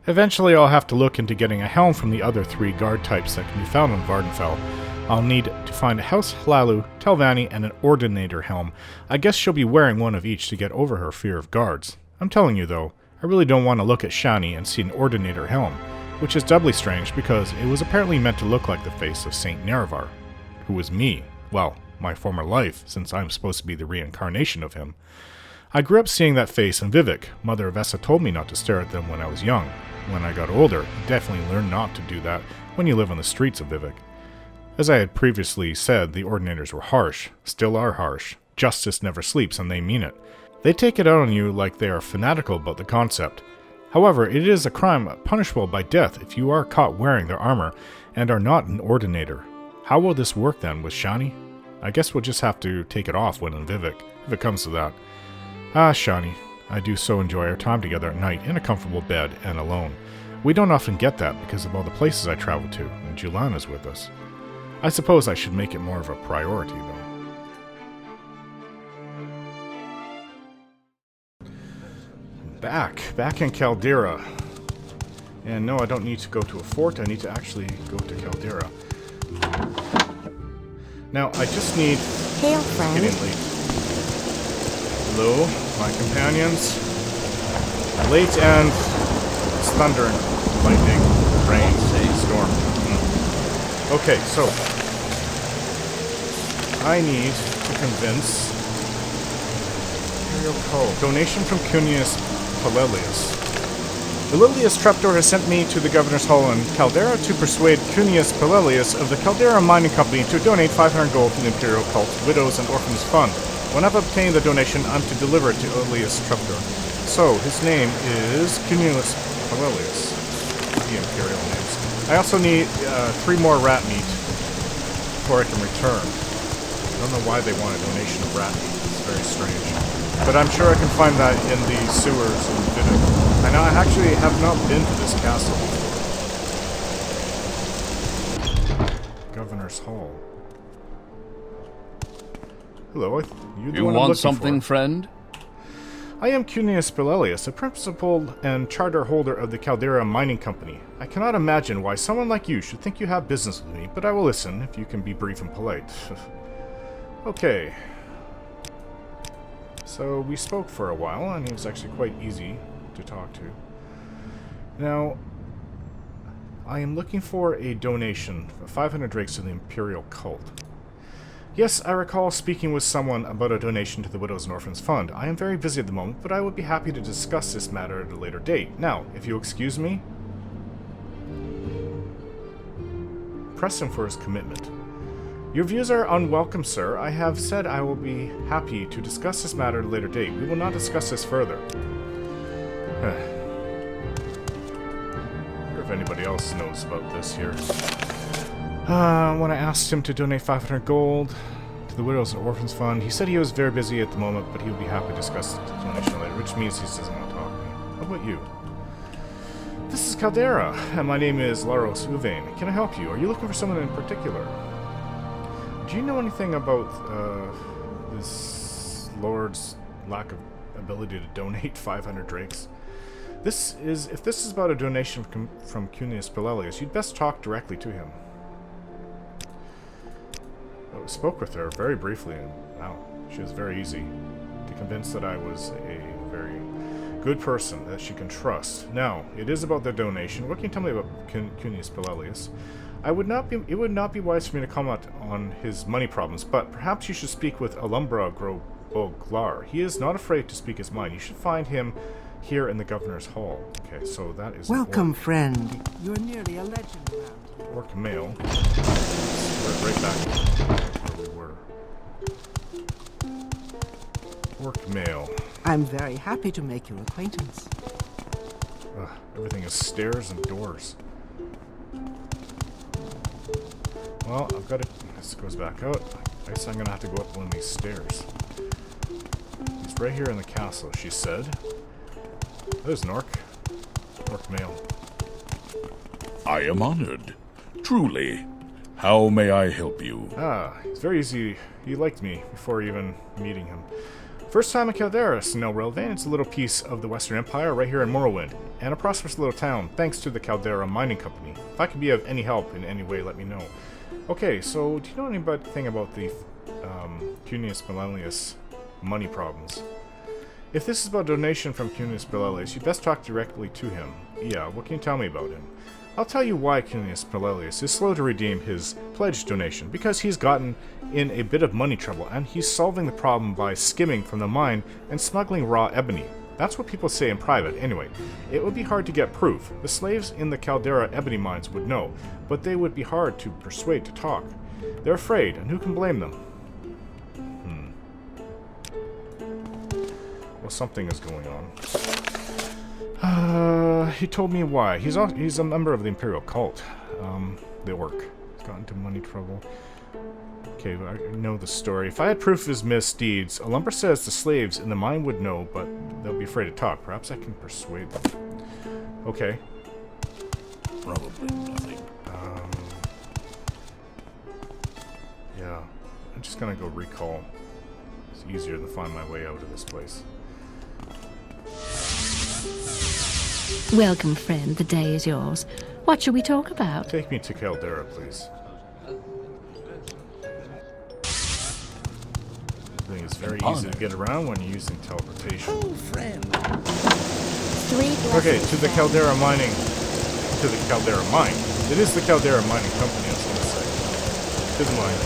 Eventually, I'll have to look into getting a helm from the other 3 guard types that can be found on Vardenfell. I'll need to find a House Hlalu, Telvanni, and an Ordinator helm. I guess she'll be wearing one of each to get over her fear of guards. I'm telling you though, I really don't want to look at Shani and see an Ordinator helm, which is doubly strange because it was apparently meant to look like the face of Saint Nerevar, who was me. Well, my former life, since I'm supposed to be the reincarnation of him. I grew up seeing that face in Vivek. Mother Avessa told me not to stare at them when I was young. When I got older, I definitely learned not to do that when you live on the streets of Vivek. As I had previously said, the Ordinators were harsh, still are harsh. Justice never sleeps, and they mean it. They take it out on you like they are fanatical about the concept. However, it is a crime punishable by death if you are caught wearing their armor and are not an Ordinator. How will this work then with Shani? I guess we'll just have to take it off when in Vivek, if it comes to that. Ah, Shani, I do so enjoy our time together at night in a comfortable bed and alone. We don't often get that because of all the places I travel to, and Julana's with us. I suppose I should make it more of a priority, though. Back in Caldera. And no, I don't need to go to a fort, I need to actually go to Caldera. Now, I just need... Hail, friend. Getting late. Hello, my companions. Late and it's thunder and lightning, rain, storm. Okay, so I need to convince Imperial Code. Donation from Cunius Pelelius. Pelelius Trapdoor has sent me to the Governor's Hall in Caldera to persuade Cunius Pelelius of the Caldera Mining Company to donate 500 gold to the Imperial Cult Widows and Orphans Fund. When I've obtained the donation, I'm to deliver it to Elias Trapdoor. So, his name is Cunius Pelelius. The Imperial names. I also need 3 more rat meat before I can return. I don't know why they want a donation of rat meat. It's very strange. But I'm sure I can find that in the sewers in Vivek. I know I actually have not been to this castle before. Governor's Hall. Hello, You want something, friend? I am Cunius Pelelius, a principal and charter holder of the Caldera Mining Company. I cannot imagine why someone like you should think you have business with me, but I will listen if you can be brief and polite. Okay. So we spoke for a while, and he was actually quite easy to talk to. Now, I am looking for a donation of 500 drakes to the Imperial Cult. Yes, I recall speaking with someone about a donation to the Widows and Orphans Fund. I am very busy at the moment, but I would be happy to discuss this matter at a later date. Now, if you excuse me... Press him for his commitment. Your views are unwelcome, sir. I have said I will be happy to discuss this matter at a later date. We will not discuss this further. I wonder if anybody else knows about this here. When I asked him to donate 500 gold to the Widows and Orphans Fund, he said he was very busy at the moment, but he would be happy to discuss the donation later, which means he doesn't want to talk to me. How about you? This is Caldera, and my name is Laros Uvain. Can I help you? Are you looking for someone in particular? Do you know anything about this Lord's lack of ability to donate 500 drakes? If this is about a donation from Cunius Pelelius, you'd best talk directly to him. I spoke with her very briefly, and wow, she was very easy to convince that I was a very good person that she can trust. Now, it is about the donation. What can you tell me about Cunius Pelelius? It would not be wise for me to comment on his money problems, but perhaps you should speak with Alumbra Groboglar. He is not afraid to speak his mind. You should find him here in the Governor's Hall. Okay, so that is... Welcome, friend. You're nearly a legend around here. Orc male. We're right back where we were. Orc male. I'm very happy to make your acquaintance. Everything is stairs and doors. Well, I've got to... This goes back out. I guess I'm going to have to go up one of these stairs. He's right here in the castle, she said. There's an orc. Orc male. I am honored. Truly. How may I help you? It's very easy. He liked me before even meeting him. First time in Caldera, Snell Relvain. It's a little piece of the Western Empire right here in Morrowind, and a prosperous little town thanks to the Caldera Mining Company. If I can be of any help in any way, let me know. Okay, so do you know anything about the Cunius Malleus money problems? If this is about donation from Cunius Malleus, you best talk directly to him. Yeah, what can you tell me about him? I'll tell you why Cunius Malleus is slow to redeem his pledged donation, because he's gotten in a bit of money trouble, and he's solving the problem by skimming from the mine and smuggling raw ebony. That's what people say in private, anyway. It would be hard to get proof. The slaves in the Caldera ebony mines would know, but they would be hard to persuade to talk. They're afraid, and who can blame them? Well, something is going on. He told me why. He's a member of the Imperial cult. The orc. He's got into money trouble. Okay, I know the story. If I had proof of his misdeeds, Alumber says the slaves in the mine would know, but they'll be afraid to talk. Perhaps I can persuade them. Okay. Probably nothing. Yeah. I'm just gonna go recall. It's easier to find my way out of this place. Welcome, friend. The day is yours. What shall we talk about? Take me to Caldera, please. I think it's very easy to get around when you're using teleportation. Oh, friend. Okay, to the Caldera mining. To the Caldera mine. It is the Caldera Mining Company, I was going to say. To the mine.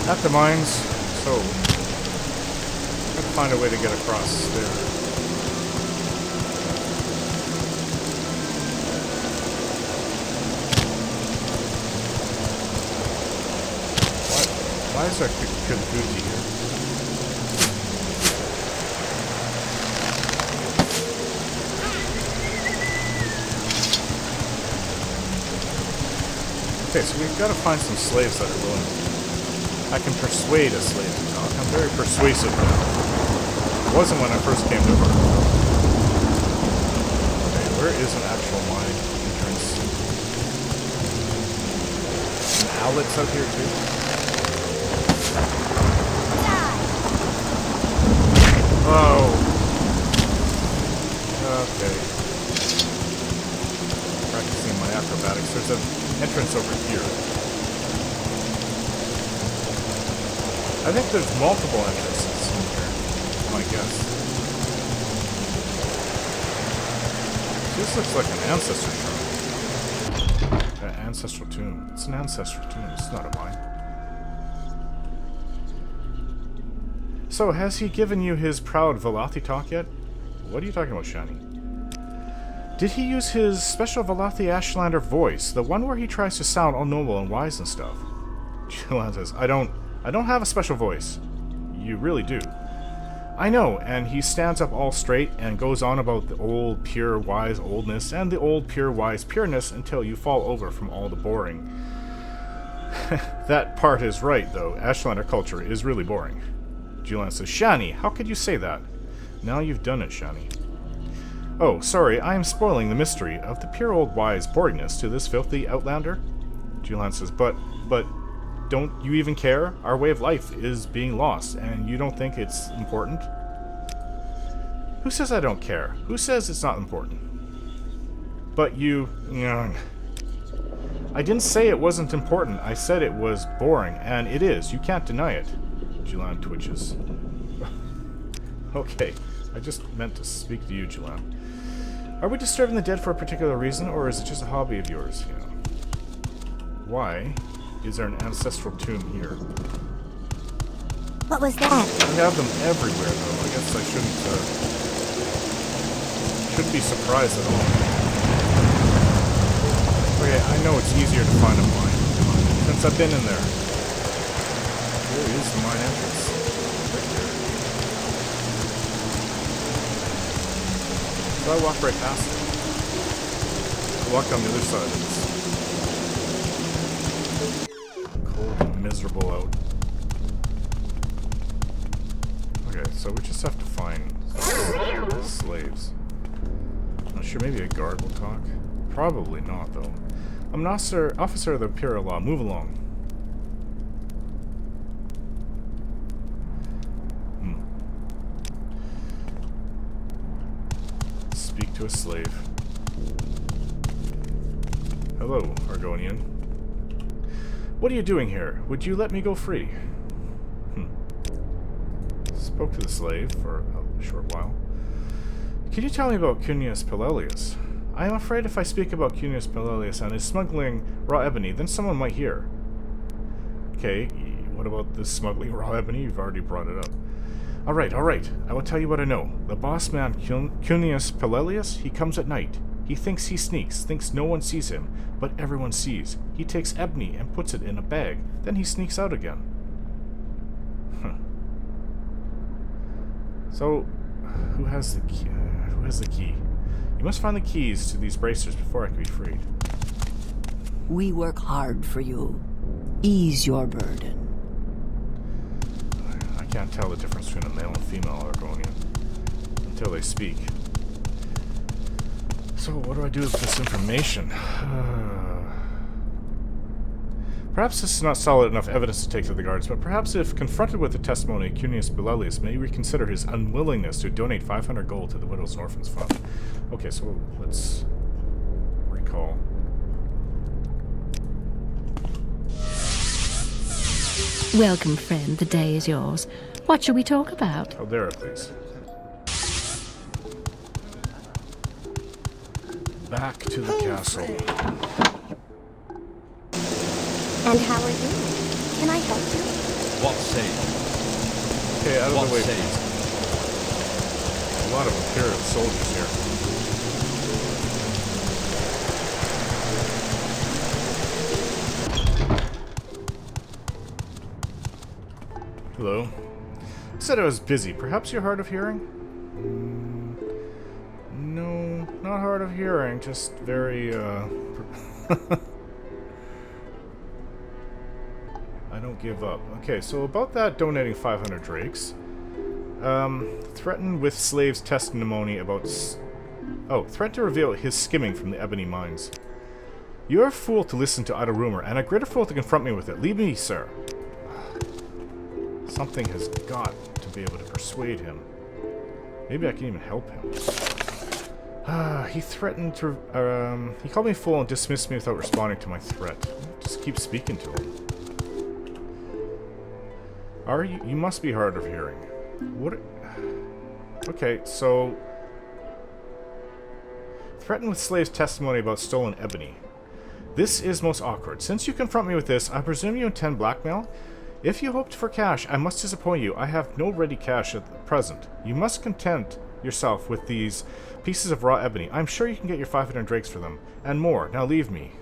At the mines, so I'm gonna find a way to get across there. Why is there Kabuki here? Okay, so we've got to find some slaves that are willing to. I can persuade a slave to talk. I'm very persuasive now. It wasn't when I first came to Earth. Okay, where is an actual mine entrance? Some outlets out here too? Oh. Okay. Practicing my acrobatics. There's an entrance over here. I think there's multiple entrances in here, my guess. This looks like an ancestor shrine. An ancestral tomb. It's an ancestral tomb. It's not a mine. So, has he given you his proud Velothi talk yet? What are you talking about, Shani? Did he use his special Velothi Ashlander voice, the one where he tries to sound all noble and wise and stuff? Jilan says, I don't have a special voice. You really do. I know, and he stands up all straight and goes on about the old, pure, wise oldness and the old, pure, wise pureness until you fall over from all the boring. That part is right, though. Ashlander culture is really boring. Julian says, Shani, how could you say that? Now you've done it, Shani. Oh, sorry, I am spoiling the mystery of the pure old wise boringness to this filthy outlander. Julian says, but, don't you even care? Our way of life is being lost, and you don't think it's important? Who says I don't care? Who says it's not important? But you... I didn't say it wasn't important. I said it was boring, and it is. You can't deny it. Julan twitches. Okay, I just meant to speak to you, Julan. Are we disturbing the dead for a particular reason, or is it just a hobby of yours? Why is there an ancestral tomb here? What was that? We have them everywhere, though. I guess I shouldn't be surprised at all. Okay, I know it's easier to find a mine since I've been in there. Where is the mine entrance? Right there. So I walk right past it. I walk on the other side of this. Cold and miserable out. Okay, so we just have to find slaves. Not sure, maybe a guard will talk. Probably not, though. I'm an officer of the Imperial Law. Move along. to a slave. Hello, Argonian. What are you doing here? Would you let me go free? Spoke to the slave for a short while. Can you tell me about Cunius Pelelius? I am afraid if I speak about Cunius Pelelius and his smuggling raw ebony, then someone might hear. Okay, what about this smuggling raw ebony? You've already brought it up. Alright. I will tell you what I know. The boss man, Cunius Pelelius, he comes at night. He thinks he sneaks, thinks no one sees him, but everyone sees. He takes ebony and puts it in a bag. Then he sneaks out again. So, who has the key? You must find the keys to these bracers before I can be freed. We work hard for you. Ease your burden. I can't tell the difference between a male and female Argonian until they speak. So, what do I do with this information? Perhaps this is not solid enough evidence to take to the guards, but perhaps if confronted with the testimony, Cunius Pelelius may reconsider his unwillingness to donate 500 gold to the Widows and Orphans Fund. Okay, so let's recall. Welcome, friend. The day is yours. What shall we talk about? Caldera, please. Back to the castle. And how are you? Can I help you? What say? Okay, out of What the way. say? A lot of Imperial soldiers here. Hello. I said I was busy. Perhaps you're hard of hearing? No, not hard of hearing. Just very, I don't give up. Okay, so about that donating 500 drakes. Threatened with slave's testimony about... threatened to reveal his skimming from the ebony mines. You're a fool to listen to idle rumor, and a greater fool to confront me with it. Leave me, sir. Something has got to be able to persuade him. Maybe I can even help him. He threatened to... he called me a fool and dismissed me without responding to my threat. Just keep speaking to him. Are you? You must be hard of hearing. What? Okay, so... Threatened with slave's testimony about stolen ebony. This is most awkward. Since you confront me with this, I presume you intend blackmail? If you hoped for cash, I must disappoint you. I have no ready cash at the present. You must content yourself with these pieces of raw ebony. I'm sure you can get your 500 drakes for them. And more. Now leave me.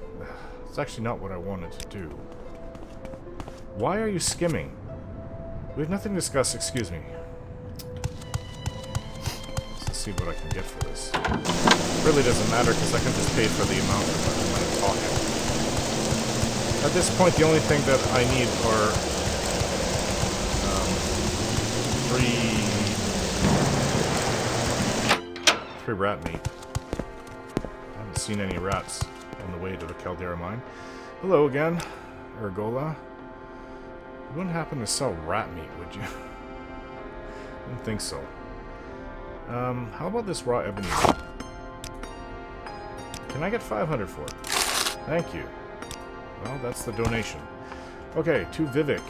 It's actually not what I wanted to do. Why are you skimming? We have nothing to discuss, excuse me. Let's see what I can get for this. It really doesn't matter because I can just pay for the amount when I'm talking. At this point, the only thing that I need are three rat meat. I haven't seen any rats on the way to the Caldera mine. Hello again, Ergola. You wouldn't happen to sell rat meat, would you? I didn't think so. How about this raw ebony? Can I get 500 for it? Thank you. Well, that's the donation. Okay, to Vivek.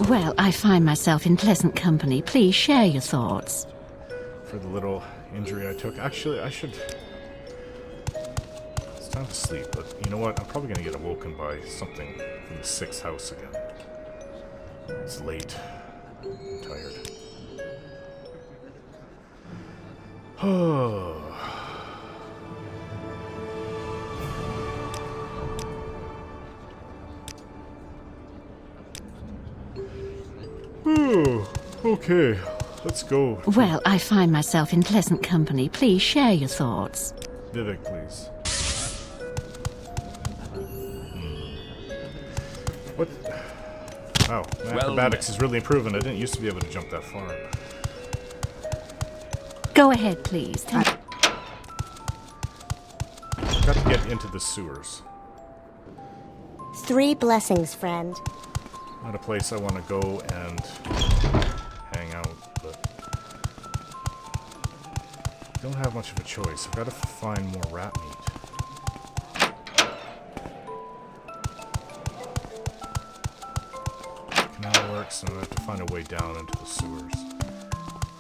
Well, I find myself in pleasant company. Please share your thoughts. For the little injury I took. Actually, I should... It's time to sleep, but you know what? I'm probably going to get awoken by something from the 6th house again. It's late. I'm tired. Oh. Okay, let's go. Well, I find myself in pleasant company. Please share your thoughts. Vivek, please. What? Oh, my acrobatics is really improving. I didn't used to be able to jump that far. Go ahead, please. Got to get into the sewers. 3 blessings, friend. Not a place I want to go and hang out, but don't have much of a choice. I've got to find more rat meat. Canal works, and I have to find a way down into the sewers.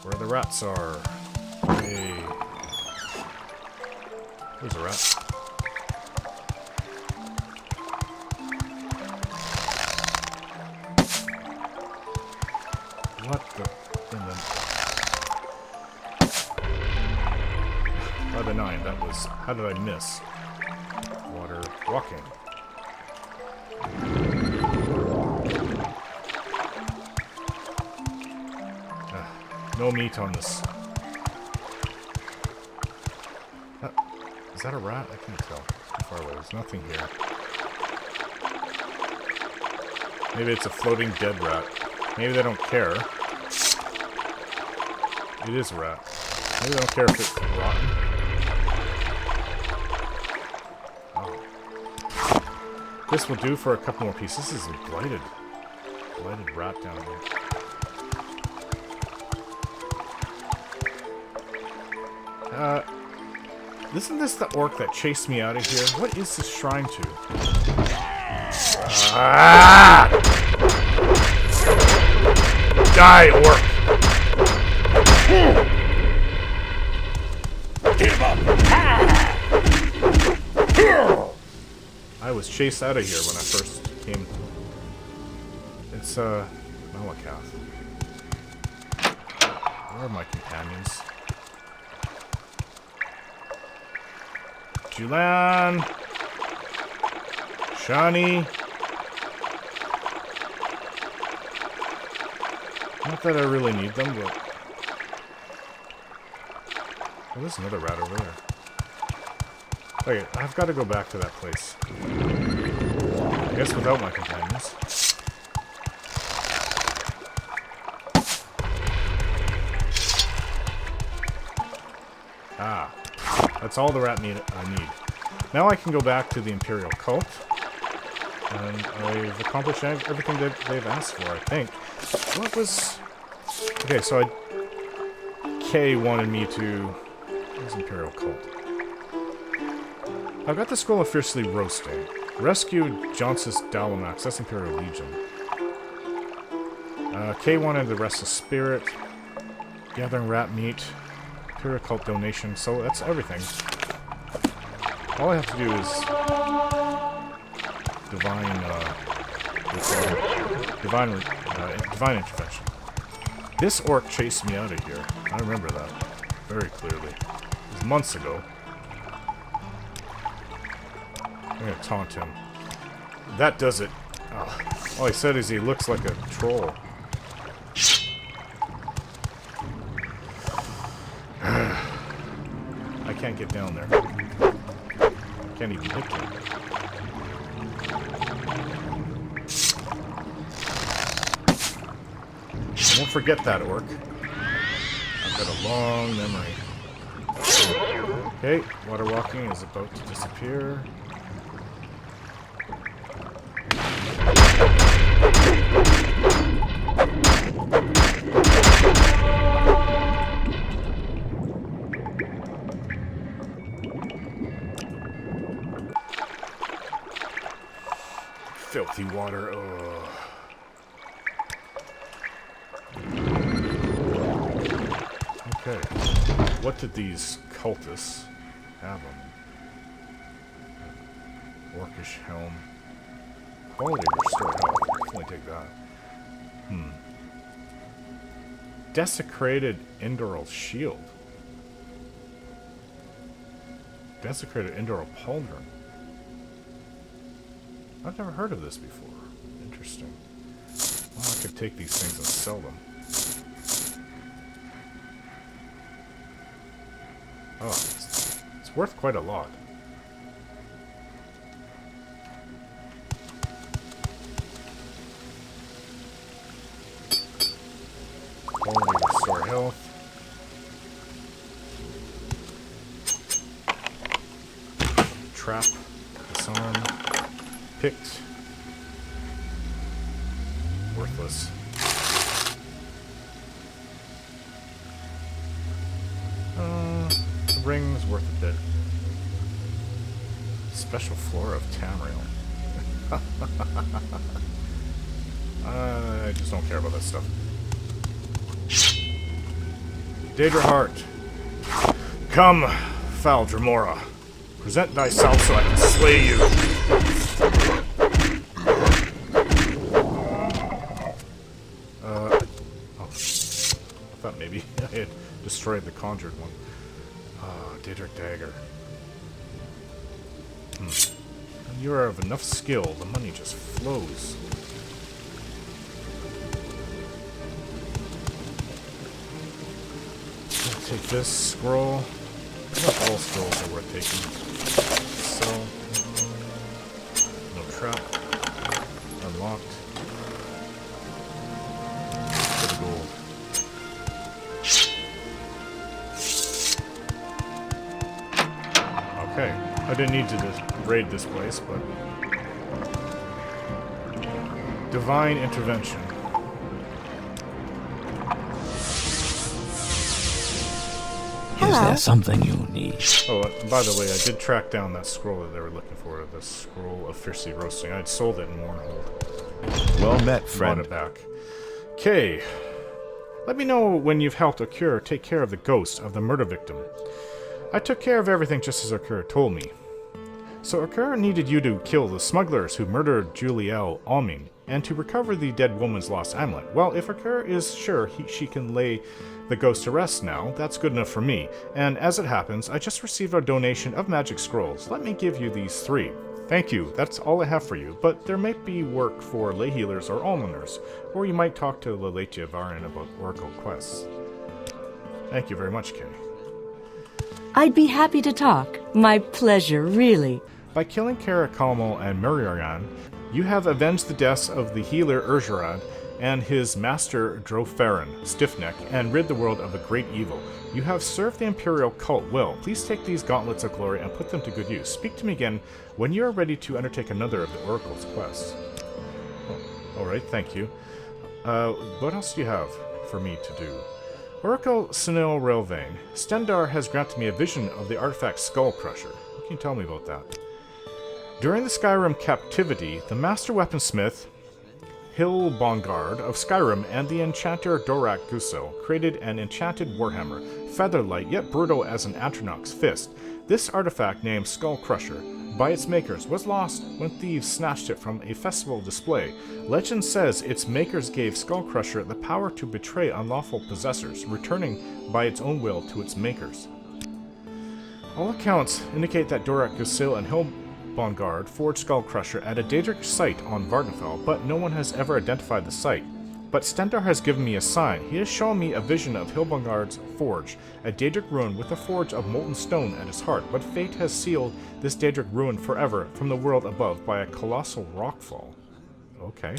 Where the rats are. Hey. There's a rat. What the... in the... By the 9, that was... How did I miss? Water walking. No meat on this. Is that a rat? I can't tell. Too far away. There's nothing here. Maybe it's a floating dead rat. Maybe they don't care. It is a rat. Maybe they don't care if it's rotten. Oh. This will do for a couple more pieces. This is a blighted rat down here. Isn't this the orc that chased me out of here? What is this shrine to? Ah! Die, orc! Give up! I was chased out of here when I first came. It's, Malakath. Where are my companions? Julan! Shani! Not that I really need them, but... Oh, there's another rat over there. Okay, I've got to go back to that place. I guess without my companions. Ah. That's all the rat meat I need. Now I can go back to the Imperial cult. And I've accomplished everything that they've asked for, I think. What was... Okay, so Kay wanted me to... Where's Imperial cult? I've got the Scroll of Fiercely Roasting. Rescued Johnsus Dalamax. That's Imperial Legion. Kay wanted the Restless Spirit. Gathering rat meat. Imperial cult donation. So that's everything. All I have to do is... Divine intervention. This orc chased me out of here. I remember that very clearly. It was months ago. I'm gonna taunt him. That does it. Oh. All he said is he looks like a troll. I can't get down there. Can't even hit him. I won't forget that, orc. I've got a long memory. Okay, water walking is about to disappear. Filthy water. Ugh. Okay. What did these cultists have on them? Orcish helm. Quality restore health. Definitely take that. Desecrated Indoril shield. Desecrated Indoril pauldron. I've never heard of this before. Interesting. Well, I could take these things and sell them. Oh, it's worth quite a lot. Quality restore health. Trap. Disarm. Picked. The ring's worth a bit. Special flora of Tamriel. I just don't care about that stuff. Daedra Heart. Come, foul Dremora. Present thyself so I can slay you. I thought maybe I had destroyed the conjured one. Daedric Dagger. When you are of enough skill, the money just flows. I'll take this scroll. Not all scrolls are worth taking. So, no trap. Unlocked. For the gold. Okay, I didn't need to raid this place, but... Divine Intervention. Is there something you need? Oh, by the way, I did track down that scroll that they were looking for, the Scroll of Fiercely Roasting. I'd sold it in Mournhold. Well met, friend. Brought it back. Okay. Let me know when you've helped Okur take care of the ghost of the murder victim. I took care of everything just as Okur told me. So Okur needed you to kill the smugglers who murdered Juliel Almin, and to recover the dead woman's lost amulet. Well, if Okur is sure she can lay the ghost to rest now, that's good enough for me. And as it happens, I just received a donation of magic scrolls. Let me give you these 3. Thank you, that's all I have for you, but there might be work for lay healers or almoners, or you might talk to Leletia Varin about Oracle quests. Thank you very much, Kay. I'd be happy to talk. My pleasure, really. By killing Kara Kalmal and Muriaran, you have avenged the deaths of the healer Urgerad and his master Drofarin, Stiffneck, and rid the world of a great evil. You have served the Imperial cult well. Please take these gauntlets of glory and put them to good use. Speak to me again when you are ready to undertake another of the Oracle's quests. Oh, alright, thank you. What else do you have for me to do? Oracle Sinil Railvein, Stendar has granted me a vision of the artifact Skull Crusher. What can you tell me about that? During the Skyrim captivity, the master weaponsmith Hilbongard of Skyrim and the enchanter Dorak Guso created an enchanted warhammer, featherlight yet brutal as an Atronach's fist. This artifact, named Skull Crusher, by its makers, was lost when thieves snatched it from a festival display. Legend says its makers gave Skull Crusher the power to betray unlawful possessors, returning by its own will to its makers. All accounts indicate that Dorak Gusil and Hilbongard forged Skull Crusher at a Daedric site on Vardenfell, but no one has ever identified the site. But Stendar has given me a sign. He has shown me a vision of Hilbongard's forge, a Daedric ruin with a forge of molten stone at its heart, but fate has sealed this Daedric ruin forever from the world above by a colossal rockfall. Okay.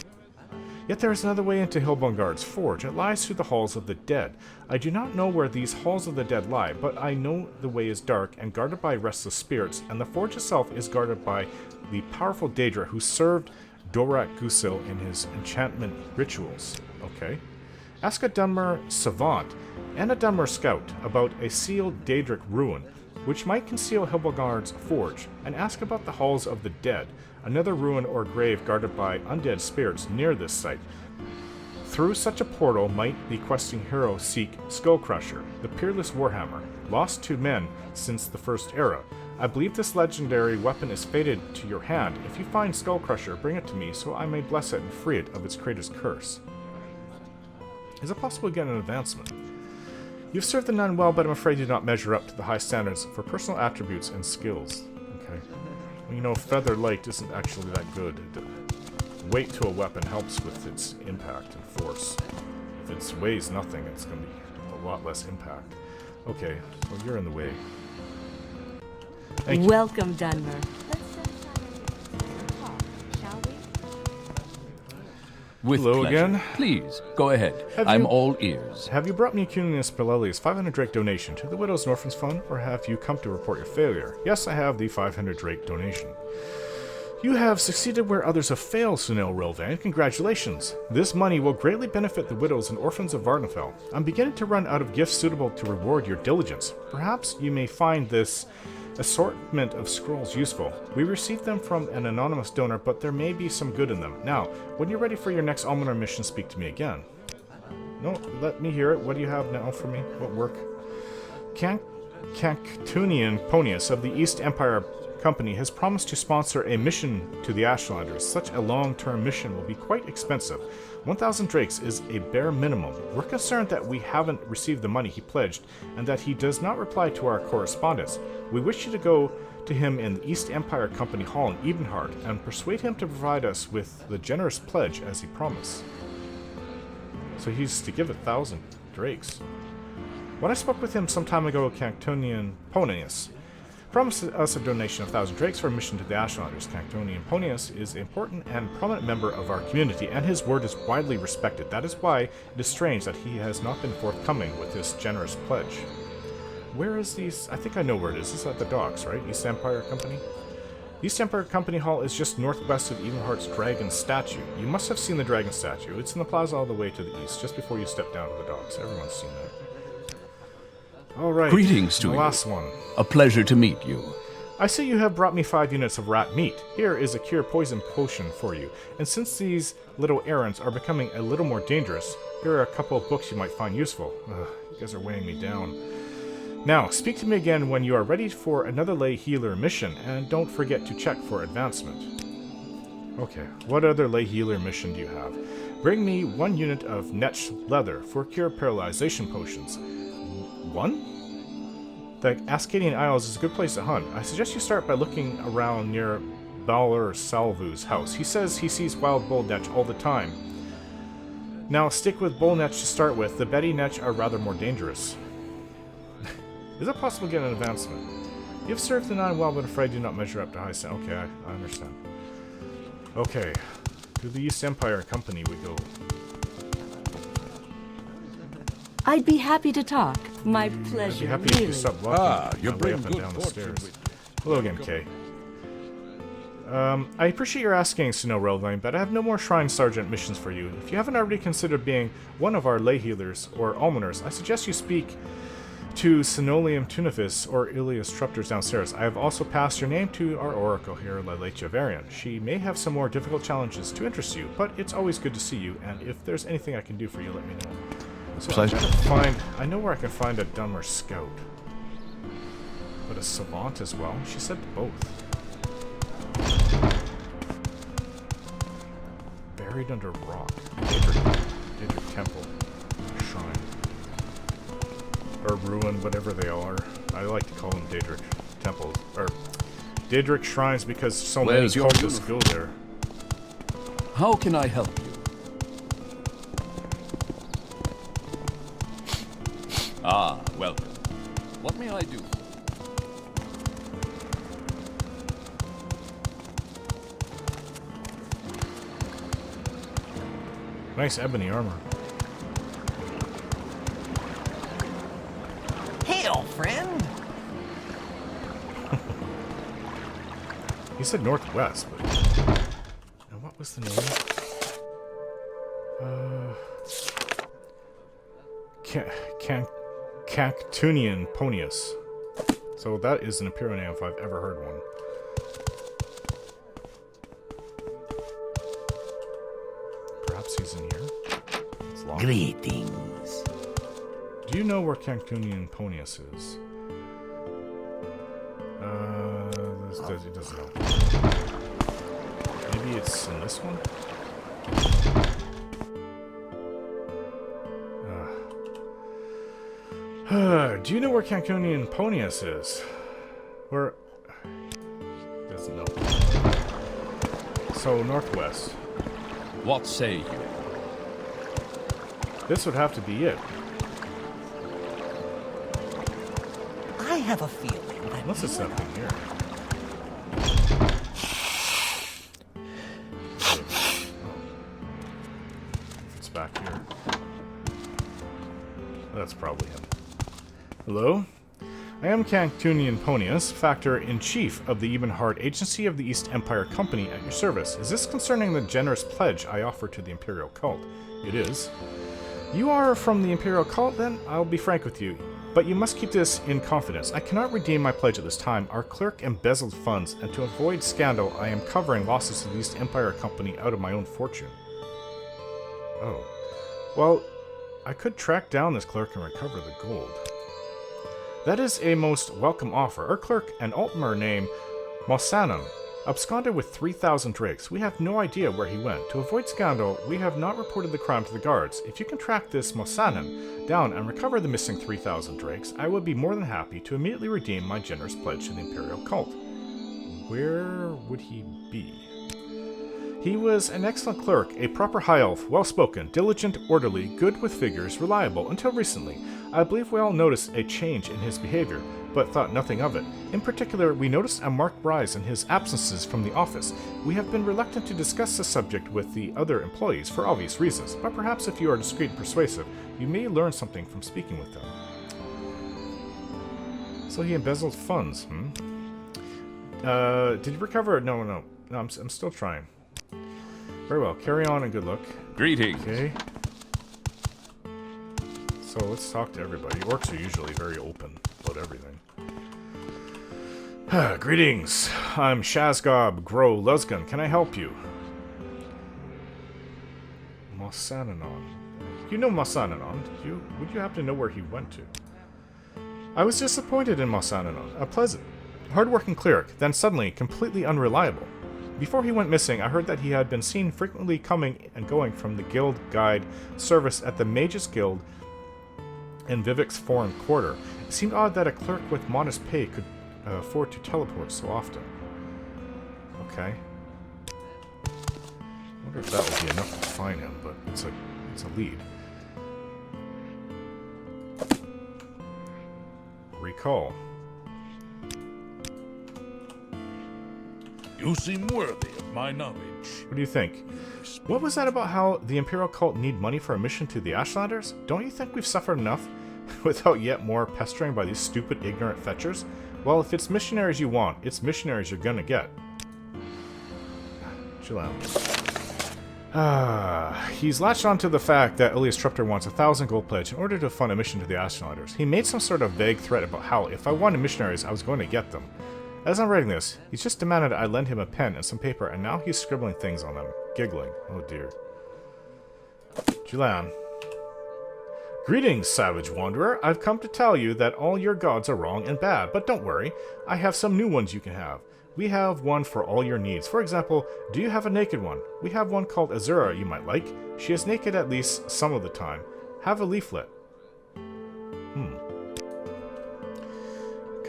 Yet there is another way into Hilbongard's forge. It lies through the halls of the dead. I do not know where these halls of the dead lie, but I know the way is dark and guarded by restless spirits, and the forge itself is guarded by the powerful Daedra who served Dorak Gusil in his enchantment rituals. Okay. Ask a Dunmer savant and a Dunmer scout about a sealed Daedric ruin, which might conceal Hilbongard's forge, and ask about the halls of the dead, another ruin or grave guarded by undead spirits near this site. Through such a portal might the questing hero seek Skullcrusher, the peerless warhammer, lost to men since the First Era. I believe this legendary weapon is fated to your hand. If you find Skullcrusher, bring it to me so I may bless it and free it of its creator's curse. Is it possible to get an advancement? You've served the nun well, but I'm afraid you do not measure up to the high standards for personal attributes and skills. Okay. Well, you know, Featherlight isn't actually that good. Weight to a weapon helps with its impact and force. If it weighs nothing, it's going to be a lot less impact. Okay, well, you're in the way. Thank you. Welcome, Dunmer. With Hello pleasure. again. Please, go ahead. Have I'm you- all ears. Have you brought me Cunius Pileli's 500 Drake donation to the Widow's and Orphans Fund, or have you come to report your failure? Yes, I have the 500 Drake donation. You have succeeded where others have failed, Sunil Rilvan. Congratulations. This money will greatly benefit the widows and orphans of Vardenfell. I'm beginning to run out of gifts suitable to reward your diligence. Perhaps you may find this assortment of scrolls useful. We received them from an anonymous donor, but there may be some good in them. Now, when you're ready for your next Almoner mission, speak to me again. No, let me hear it. What do you have now for me? What work? Canctunian Ponius of the East Empire Company has promised to sponsor a mission to the Ashlanders. Such a long-term mission will be quite expensive. 1,000 drakes is a bare minimum. We're concerned that we haven't received the money he pledged, and that he does not reply to our correspondence. We wish you to go to him in the East Empire Company Hall in Ebenhart, and persuade him to provide us with the generous pledge as he promised. So he's to give 1,000 drakes. When I spoke with him some time ago, Canctonian Ponius promised us a donation of 1,000 drakes for a mission to the Ashlanders. Canctonian Ponius is an important and prominent member of our community, and his word is widely respected. That is why it is strange that he has not been forthcoming with this generous pledge. Where is these? I think I know where it is. It's at the docks, right? East Empire Company? East Empire Company Hall is just northwest of Ebenhart's dragon statue. You must have seen the dragon statue. It's in the plaza all the way to the east, just before you step down to the docks. Everyone's seen that. Alright. Greetings to you. Last one. A pleasure to meet you. I see you have brought me 5 units of rat meat. Here is a cure poison potion for you. And since these little errands are becoming a little more dangerous, here are a couple of books you might find useful. You guys are weighing me down. Now, speak to me again when you are ready for another lay healer mission, and don't forget to check for advancement. Okay, what other lay healer mission do you have? Bring me 1 unit of Netch leather for cure paralyzation potions. 1? The Ascadian Isles is a good place to hunt. I suggest you start by looking around near Balor Salvu's house. He says he sees wild bull netch all the time. Now, stick with bull netch to start with. The Betty netch are rather more dangerous. Is it possible to get an advancement? You have served the 9 well, but afraid do not measure up to high standard. Okay, I understand. Okay, to the East Empire Company we go. I'd be happy to talk. My pleasure. I'd be happy if you stop walking you're my way bringing up and good down the fortune stairs. with Hello again, Kay. I appreciate your asking, Snow Relvine, but I have no more Shrine Sergeant missions for you. If you haven't already considered being one of our lay healers or almoners, I suggest you speak to Sinolium Tunifis or Ilias Trupters downstairs. I have also passed your name to our oracle here, Lilatia Varian. She may have some more difficult challenges to interest you, but it's always good to see you, and if there's anything I can do for you, let me know. So Pleasure. I know where I can find a dumber scout. But a savant as well? She said both. Buried under rock. Daedric Temple. Shrine. Or ruin, whatever they are. I like to call them Daedric Temples. Or Daedric Shrines because so Where's many your cultists go there. How can I help you? Ah, welcome. What may I do? Nice ebony armor. Hail, friend! He said northwest, but... And what was the name? Canctunian Ponius. So that is an Imperial name if I've ever heard one. Perhaps he's in here? It's locked. Greetings. Do you know where Canctunian Ponius is? He doesn't know. Maybe it's in this one? Do you know where Cancunian Ponius is? Where... Doesn't know. So, northwest. What say you? This would have to be it. I have a feeling that Unless it's something here. If it's back here. That's probably him. Hello? I am Cantunian Ponius, Factor-in-Chief of the Ebenhard Agency of the East Empire Company at your service. Is this concerning the generous pledge I offer to the Imperial cult? It is. You are from the Imperial cult, then? I'll be frank with you. But you must keep this in confidence. I cannot redeem my pledge at this time. Our clerk embezzled funds, and to avoid scandal, I am covering losses to the East Empire Company out of my own fortune. Oh. Well, I could track down this clerk and recover the gold. That is a most welcome offer. Our clerk, an Altmer named Mosanon, absconded with 3,000 drakes. We have no idea where he went. To avoid scandal, we have not reported the crime to the guards. If you can track this Mosanon down and recover the missing 3,000 drakes, I would be more than happy to immediately redeem my generous pledge to the Imperial cult. Where would he be? He was an excellent clerk, a proper high elf, well-spoken, diligent, orderly, good with figures, reliable, until recently. I believe we all noticed a change in his behavior, but thought nothing of it. In particular, we noticed a marked rise in his absences from the office. We have been reluctant to discuss the subject with the other employees for obvious reasons, but perhaps if you are discreet and persuasive, you may learn something from speaking with them. So he embezzled funds, Did you recover? No, I'm still trying. Very well. Carry on and good luck. Greetings. Okay. So let's talk to everybody. Orcs are usually very open about everything. Greetings. I'm Shazgob Grow Luzgun. Can I help you? Mossananon. You know Mossananon. Would you happen to know where he went to? I was disappointed in Mossananon. A pleasant, hard-working cleric, then suddenly completely unreliable. Before he went missing, I heard that he had been seen frequently coming and going from the guild guide service at the Mages Guild in Vivek's foreign quarter. It seemed odd that a clerk with modest pay could afford to teleport so often. Okay. I wonder if that would be enough to find him, but it's a lead. Recall. You seem worthy of my knowledge. What do you think? What was that about how the Imperial cult need money for a mission to the Ashlanders? Don't you think we've suffered enough without yet more pestering by these stupid, ignorant fetchers? Well, if it's missionaries you want, it's missionaries you're gonna get. Chill out. He's latched onto the fact that Ilias Trupter wants 1,000 gold pledge in order to fund a mission to the Ashlanders. He made some sort of vague threat about how, if I wanted missionaries, I was going to get them. As I'm writing this, he's just demanded I lend him a pen and some paper, and now he's scribbling things on them. Giggling. Oh dear. Julian. Greetings, savage wanderer. I've come to tell you that all your gods are wrong and bad, but don't worry. I have some new ones you can have. We have one for all your needs. For example, do you have a naked one? We have one called Azura you might like. She is naked at least some of the time. Have a leaflet.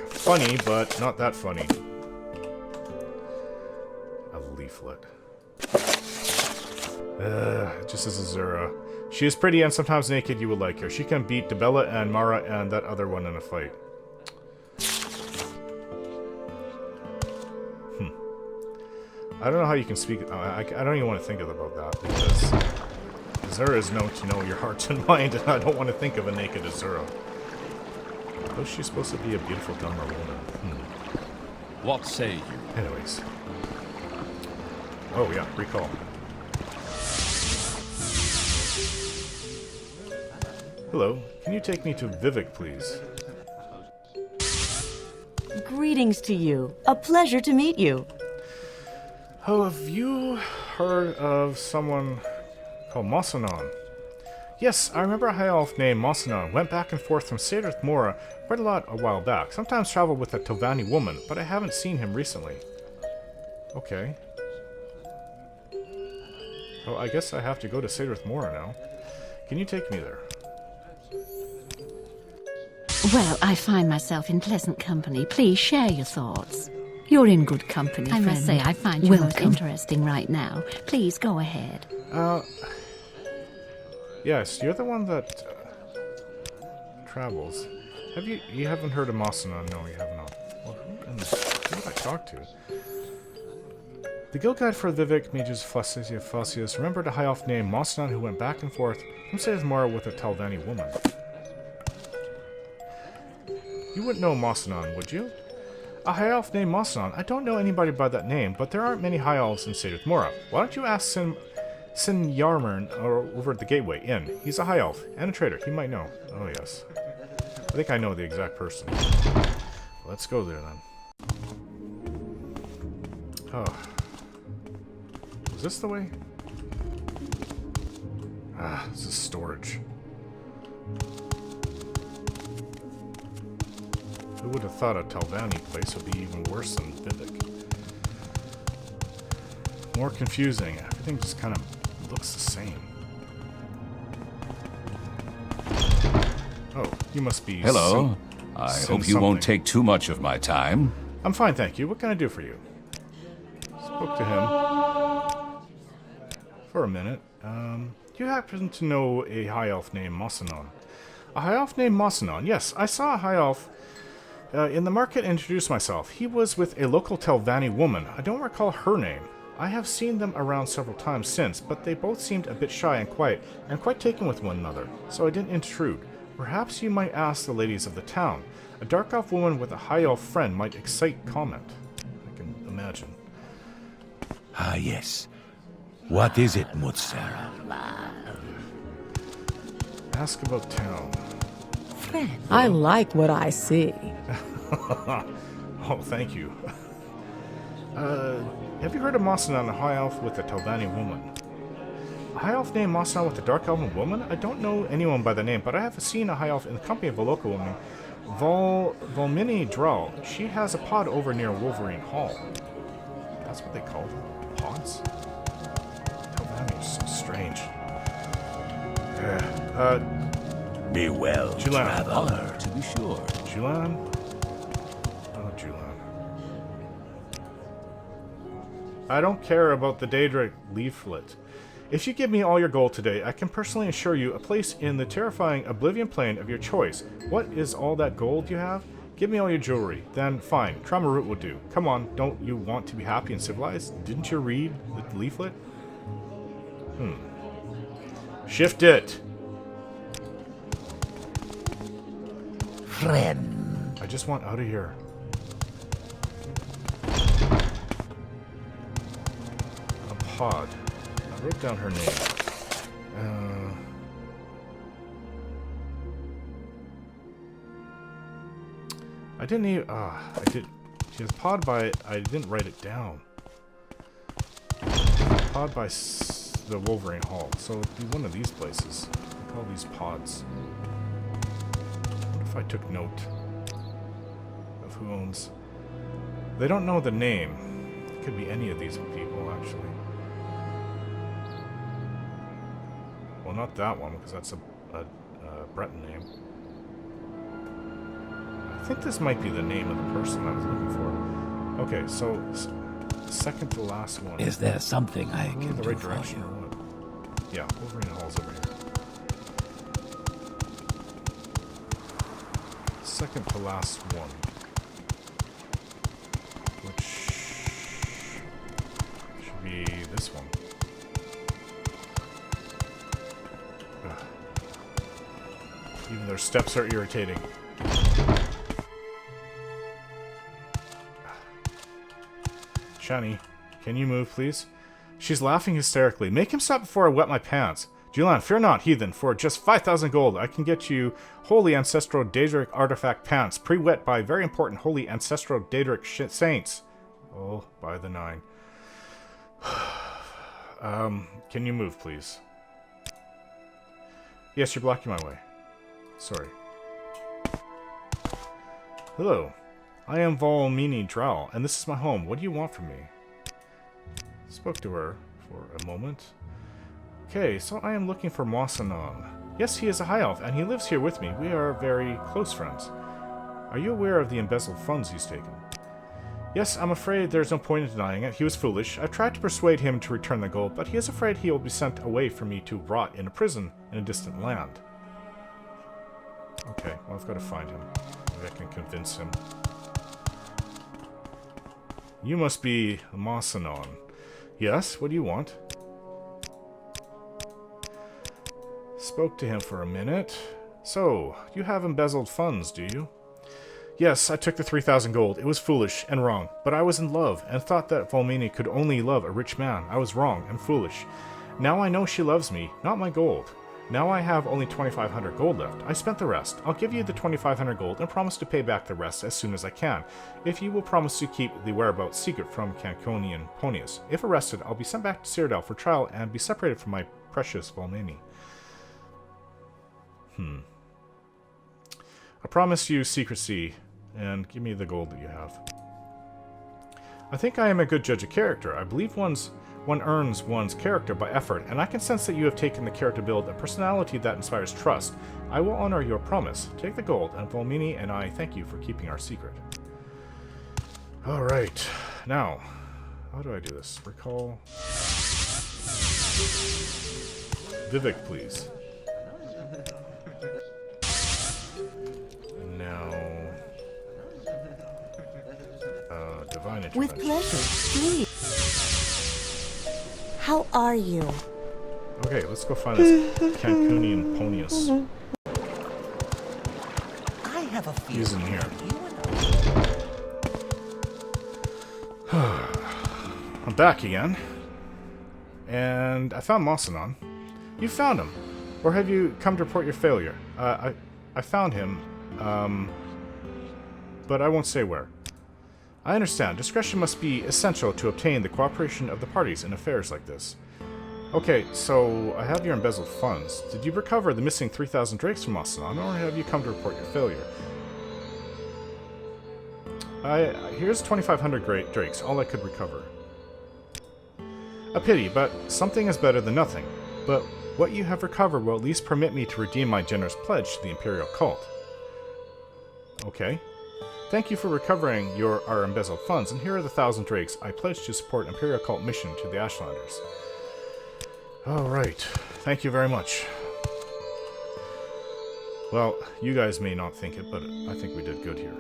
Funny, but not that funny. A leaflet. Just as Azura. She is pretty and sometimes naked. You will like her. She can beat Debella and Mara and that other one in a fight. I don't know how you can speak. I don't even want to think about that because Azura is known to know your heart and mind, and I don't want to think of a naked Azura. Though she's supposed to be a beautiful dumber woman. What say you? Anyways. Oh yeah, recall. Hello, can you take me to Vivek, please? Greetings to you. A pleasure to meet you. Oh, have you heard of someone called Mosanon? Yes, I remember a high elf named Mosanon went back and forth from Sadrath Mora quite a lot a while back. Sometimes traveled with a Tovani woman, but I haven't seen him recently. Okay. Oh, I guess I have to go to Sadrath Mora now. Can you take me there? Well, I find myself in pleasant company. Please share your thoughts. You're in good company, I must say, I find you most interesting right now. Please go ahead. Yes, you're the one that travels. You haven't heard of Mosanon? No, you have not. Well, who did I talk to? The guild guide for Vivek Mages Fossius remembered a high elf named Mosanon who went back and forth from Sadrath Mora with a Talvani woman. You wouldn't know Mosanon, would you? A high elf named Mosanon. I don't know anybody by that name, but there aren't many high elves in Seder Mora. Why don't you ask Sin Yarmern over at the Gateway Inn? He's a high elf and a trader. He might know. Oh, yes. I think I know the exact person. Let's go there, then. Oh. Is this the way? Ah, this is storage. Who would have thought a Telvanni place would be even worse than Vivek? More confusing. Everything just kind of looks the same. Oh, you must be... Hello. I hope you won't take too much of my time. I'm fine, thank you. What can I do for you? Spoke to him for a minute. You happen to know a high elf named Mosanon? A high elf named Mosanon? Yes, I saw a high elf in the market and introduced myself. He was with a local Telvanni woman. I don't recall her name. I have seen them around several times since, but they both seemed a bit shy and quiet, and quite taken with one another, so I didn't intrude. Perhaps you might ask the ladies of the town. A dark elf woman with a high elf friend might excite comment. I can imagine. Ah, yes. What is it, Mutsara? Ask about town. I like what I see. Oh, thank you. Have you heard of Mosanon, a high elf with a Telvanni woman? A high elf named Mosanon with a dark elven woman? I don't know anyone by the name, but I have seen a high elf in the company of a local woman, Volmini Drell. She has a pod over near Wolverine Hall. That's what they call them? Pods? Telvanni is so strange. Be well, Julan. traveler. To be sure. Julan? Oh, Julan. I don't care about the Daedric leaflet. If you give me all your gold today, I can personally assure you a place in the terrifying Oblivion Plane of your choice. What is all that gold you have? Give me all your jewelry. Then, fine. Tramarut will do. Come on, don't you want to be happy and civilized? Didn't you read the leaflet? Shift it! Friend. I just want out of here. A pod. I wrote down her name. I didn't even... I did... She has pod by... I didn't write it down. Pod by the Wolverine Hall. So it'd be one of these places. I call these pods. What if I took note of who owns... They don't know the name. It could be any of these people, actually. Well, not that one, because that's a Breton name. I think this might be the name of the person I was looking for. Okay, so second to last one. Is there something I Am I can in the do right for direction you? or what? Yeah, Wolverine Hall's over here. Second to last one. Which should be this one. Ugh. Even their steps are irritating. Shani, can you move, please? She's laughing hysterically. Make him stop before I wet my pants. Julan, fear not, heathen. For just 5,000 gold, I can get you holy ancestral Daedric artifact pants, pre-wet by very important holy ancestral Daedric saints. Oh, by the 9. Can you move, please? Yes, you're blocking my way. Sorry. Hello. I am Volmini Drell, and this is my home. What do you want from me? Spoke to her for a moment. Okay, so I am looking for Mosanon. Yes, he is a high elf, and he lives here with me. We are very close friends. Are you aware of the embezzled funds he's taken? Yes, I'm afraid there's no point in denying it. He was foolish. I've tried to persuade him to return the gold, but he is afraid he will be sent away for me to rot in a prison in a distant land. Okay, well, I've got to find him. Maybe I can convince him. You must be Mosanon. Yes, what do you want? Spoke to him for a minute. So, you have embezzled funds, do you? Yes, I took the 3,000 gold. It was foolish and wrong, but I was in love and thought that Volmini could only love a rich man. I was wrong and foolish. Now I know she loves me, not my gold. Now I have only 2,500 gold left. I spent the rest. I'll give you the 2,500 gold and promise to pay back the rest as soon as I can, if you will promise to keep the whereabouts secret from Canconian Ponius. If arrested, I'll be sent back to Cyrodiil for trial and be separated from my precious Volmini. I promise you secrecy, and give me the gold that you have. I think I am a good judge of character. I believe one earns one's character by effort, and I can sense that you have taken the care to build a personality that inspires trust. I will honor your promise. Take the gold, and Volmini and I thank you for keeping our secret. Alright, now, how do I do this? Recall... Vivek, please. Now... Divine Intervention. With pleasure, please. How are you? Okay, let's go find this Cancunian Ponius. I have a feeling. He's in here. I'm back again. And I found Mosanon. You found him. Or have you come to report your failure? I found him, but I won't say where. I understand. Discretion must be essential to obtain the cooperation of the parties in affairs like this. Okay, so I have your embezzled funds. Did you recover the missing 3,000 drakes from Mosanon, or have you come to report your failure? Here's 2,500 drakes, all I could recover. A pity, but something is better than nothing. But what you have recovered will at least permit me to redeem my generous pledge to the Imperial cult. Okay. Thank you for recovering our embezzled funds, and here are the 1,000 drakes I pledge to support Imperial cult mission to the Ashlanders. Alright. Thank you very much. Well, you guys may not think it, but I think we did good here.